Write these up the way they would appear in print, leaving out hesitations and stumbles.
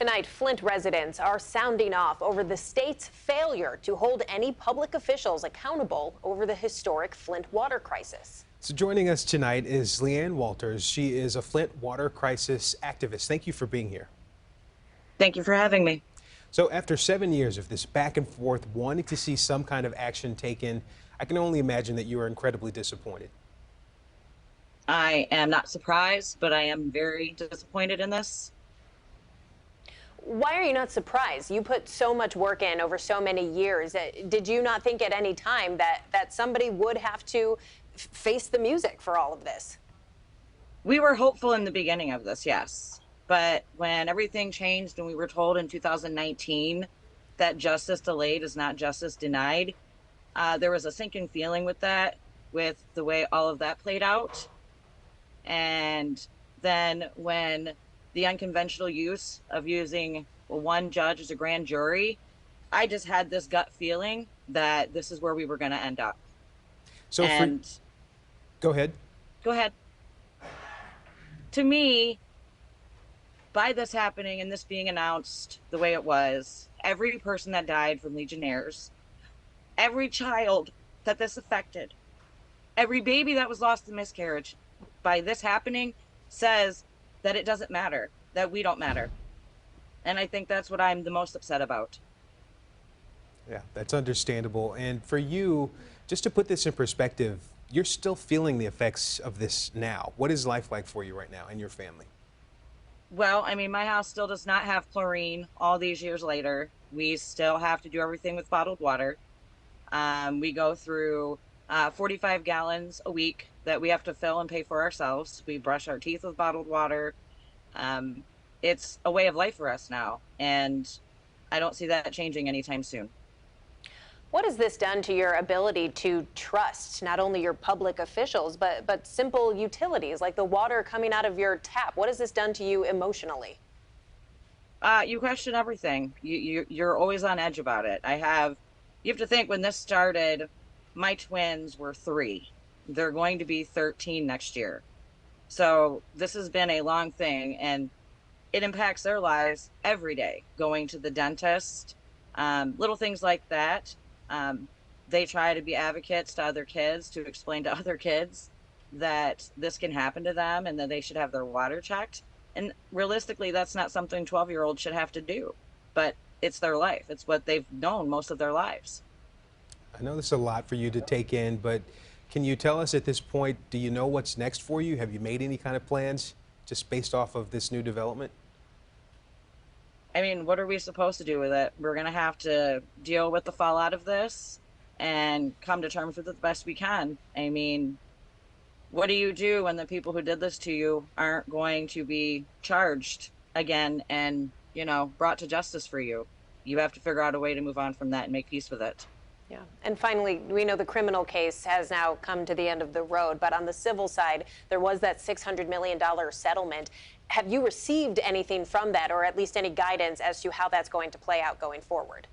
Tonight, Flint residents are sounding off over the state's failure to hold any public officials accountable over the historic Flint water crisis. So joining us tonight is Leanne Walters. She is a Flint water crisis activist. Thank you for being here. Thank you for having me. So after 7 years of this back and forth, wanting to see some kind of action taken, I can only imagine that you are incredibly disappointed. I am not surprised, but I am very disappointed in this. Why are you not surprised? You put so much work in over so many years. Did you not think at any time that somebody would have to face the music for all of this? We were hopeful in the beginning of this, yes. But when everything changed and we were told in 2019 that justice delayed is not justice denied, there was a sinking feeling with that, with the way all of that played out. And then when the unconventional use of using one judge as a grand jury, I just had this gut feeling that this is where we were going to end up. So go ahead. Go ahead. To me, by this happening and this being announced the way it was, every person that died from Legionnaires, every child that this affected, every baby that was lost in miscarriage, by this happening says that it doesn't matter, that we don't matter. And I think that's what I'm the most upset about. Yeah, that's understandable. And for you, just to put this in perspective, you're still feeling the effects of this now. What is life like for you right now and your family? Well, I mean, my house still does not have chlorine all these years later. We still have to do everything with bottled water. We go through 45 gallons a week that we have to fill and pay for ourselves. We brush our teeth with bottled water. It's a way of life for us now, and I don't see that changing anytime soon. What has this done to your ability to trust not only your public officials, but simple utilities like the water coming out of your tap? What has this done to you emotionally? You question everything. You're always on edge about it. You have to think, when this started, my twins were 3. They're going to be 13 next year. So this has been a long thing, and it impacts their lives every day. Going to the dentist, little things like that. They try to be advocates to other kids, to explain to other kids that this can happen to them and that they should have their water checked. And realistically, that's not something 12-year-olds should have to do, but it's their life. It's what they've known most of their lives. I know this is a lot for you to take in, but can you tell us at this point, do you know what's next for you? Have you made any kind of plans just based off of this new development? I mean, what are we supposed to do with it? We're going to have to deal with the fallout of this and come to terms with it the best we can. I mean, what do you do when the people who did this to you aren't going to be charged again and, brought to justice for you? You have to figure out a way to move on from that and make peace with it. Yeah. And finally, we know the criminal case has now come to the end of the road, but on the civil side, there was that $600 million settlement. Have you received anything from that, or at least any guidance as to how that's going to play out going forward?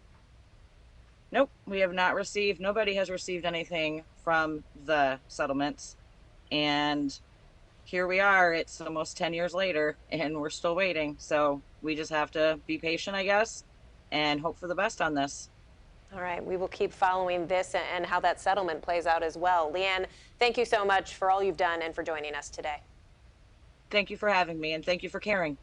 Nope, we have not received, nobody has received anything from the settlements. And here we are, it's almost 10 years later, and we're still waiting. So we just have to be patient, I guess, and hope for the best on this. All right, we will keep following this and how that settlement plays out as well. Leanne, thank you so much for all you've done and for joining us today. Thank you for having me, and thank you for caring.